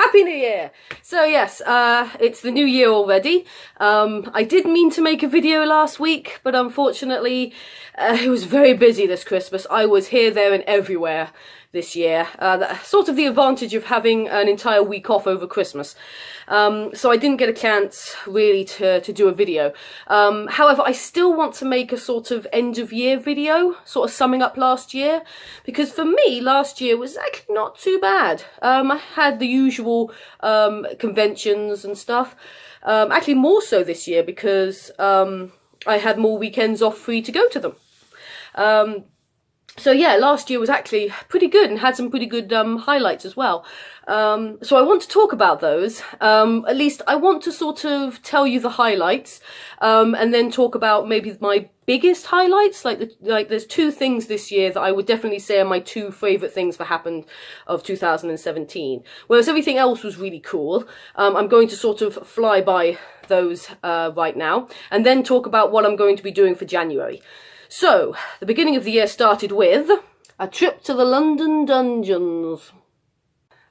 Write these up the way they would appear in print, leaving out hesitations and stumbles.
Happy New Year! So yes, it's the new year already. I did mean to make a video last week, but unfortunately it was very busy this Christmas. I was here, there and everywhere this year. Sort of the advantage of having an entire week off over Christmas. So I didn't get a chance really to do a video. However, I still want to make a sort of end of year video, sort of summing up last year, because for me last year was actually not too bad. I had the usual conventions and stuff. Actually more so this year because I had more weekends off free to go to them. So yeah, last year was actually pretty good and had some pretty good highlights as well. So I want to talk about those. At least I want to sort of tell you the highlights, and then talk about maybe my biggest highlights. Like there's two things this year that I would definitely say are my two favourite things that happened of 2017. Whereas everything else was really cool. I'm going to sort of fly by those right now, and then talk about what I'm going to be doing for January. So, the beginning of the year started with a trip to the London Dungeons.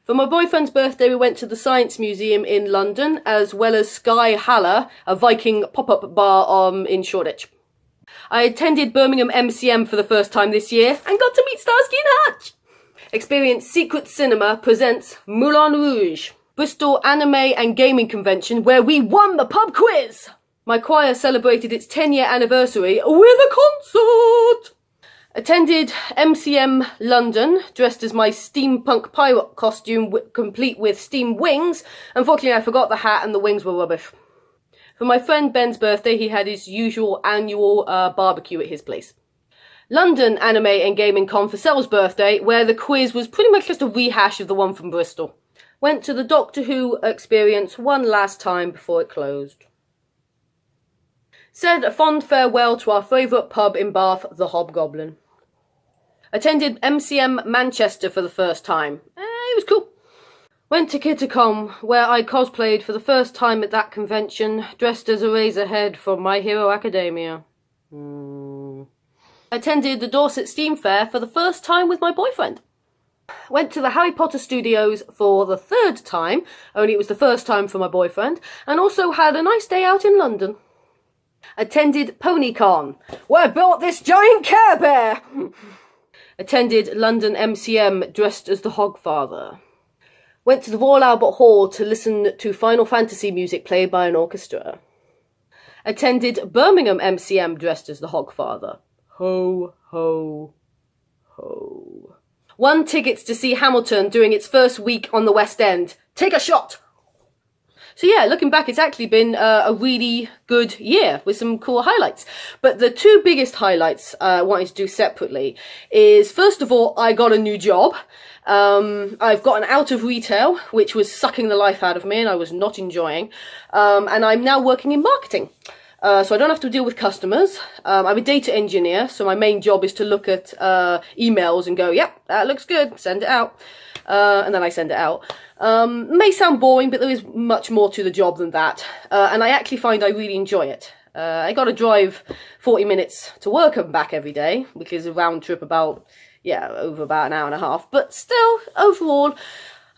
For my boyfriend's birthday, we went to the Science Museum in London, as well as Sky Haller, a Viking pop-up bar in Shoreditch. I attended Birmingham MCM for the first time this year, and got to meet Starsky and Hutch. Experienced Secret Cinema presents Moulin Rouge, Bristol Anime and Gaming Convention, where we won the pub quiz! My choir celebrated its 10-year anniversary with a concert! Attended MCM London, dressed as my steampunk pirate costume, complete with steam wings. Unfortunately, I forgot the hat and the wings were rubbish. For my friend Ben's birthday, he had his usual annual barbecue at his place. London Anime and Gaming Con for Sel's birthday, where the quiz was pretty much just a rehash of the one from Bristol. Went to the Doctor Who experience one last time before it closed. Said a fond farewell to our favourite pub in Bath, the Hobgoblin. Attended MCM Manchester for the first time. It was cool. Went to Kitacom, where I cosplayed for the first time at that convention, dressed as Eraserhead from My Hero Academia. Attended the Dorset Steam Fair for the first time with my boyfriend. Went to the Harry Potter Studios for the third time, only it was the first time for my boyfriend, and also had a nice day out in London. Attended PonyCon, where I bought this giant Care Bear! Attended London MCM dressed as the Hogfather. Went to the Royal Albert Hall to listen to Final Fantasy music played by an orchestra. Attended Birmingham MCM dressed as the Hogfather. Ho, ho, ho. Won tickets to see Hamilton during its first week on the West End. Take a shot! So yeah, looking back, it's actually been a really good year with some cool highlights. But the two biggest highlights I wanted to do separately is, first of all, I got a new job. I've gotten out of retail, which was sucking the life out of me and I was not enjoying. And I'm now working in marketing. So I don't have to deal with customers. I'm a data engineer, so my main job is to look at emails and go, yep, that looks good, send it out. And then I send it out. May sound boring, but there is much more to the job than that. And I actually find I really enjoy it. I got to drive 40 minutes to work and back every day, which is a round trip about, over about an hour and a half. But still, overall,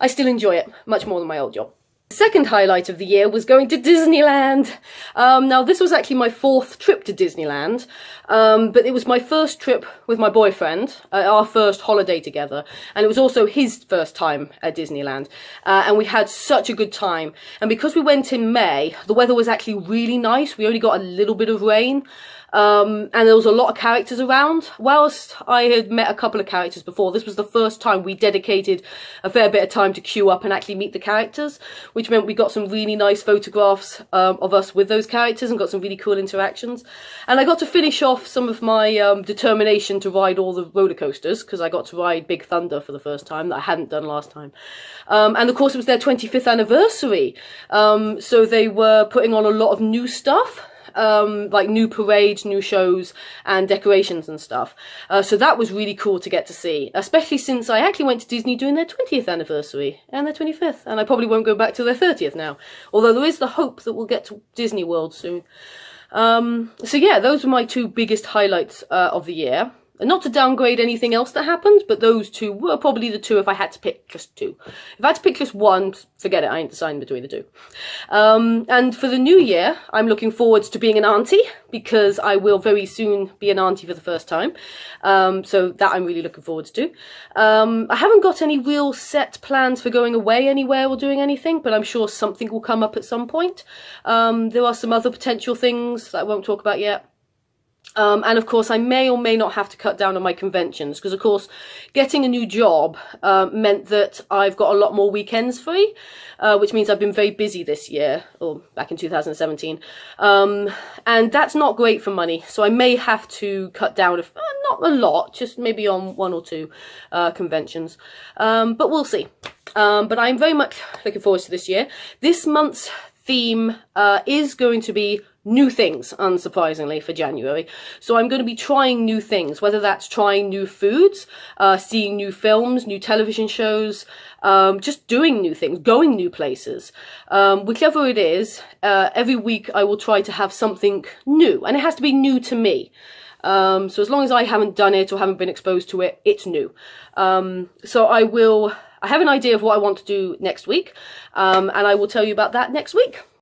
I still enjoy it much more than my old job. The second highlight of the year was going to Disneyland. Now, this was actually my fourth trip to Disneyland, but it was my first trip with my boyfriend, our first holiday together, and it was also his first time at Disneyland, and we had such a good time. And because we went in May, the weather was actually really nice. We only got a little bit of rain. And there was a lot of characters around. Whilst I had met a couple of characters before, this was the first time we dedicated a fair bit of time to queue up and actually meet the characters, which meant we got some really nice photographs of us with those characters and got some really cool interactions. And I got to finish off some of my determination to ride all the roller coasters, because I got to ride Big Thunder for the first time that I hadn't done last time. And of course it was their 25th anniversary, so they were putting on a lot of new stuff. Like new parades, new shows and decorations and stuff. So that was really cool to get to see, especially since I actually went to Disney during their 20th anniversary and their 25th, and I probably won't go back to their 30th now, although there is the hope that we'll get to Disney World soon. So yeah, those were my two biggest highlights of the year. And not to downgrade anything else that happened, but those two were probably the two if I had to pick just two. If I had to pick just one, forget it, I ain't deciding between the two. And for the new year, I'm looking forward to being an auntie, because I will very soon be an auntie for the first time. So that I'm really looking forward to. I haven't got any real set plans for going away anywhere or doing anything, but I'm sure something will come up at some point. There are some other potential things that I won't talk about yet. And of course I may or may not have to cut down on my conventions, because of course getting a new job meant that I've got a lot more weekends free, which means I've been very busy this year, or back in 2017, and that's not great for money, so I may have to cut down, not a lot, just maybe on one or two conventions, but we'll see. But I'm very much looking forward to this year. This month's theme is going to be new things, unsurprisingly, for January. So I'm going to be trying new things, whether that's trying new foods, seeing new films, new television shows, just doing new things, going new places. Whichever it is, every week I will try to have something new, and it has to be new to me. So as long as I haven't done it or haven't been exposed to it, it's new. So I have an idea of what I want to do next week, and I will tell you about that next week.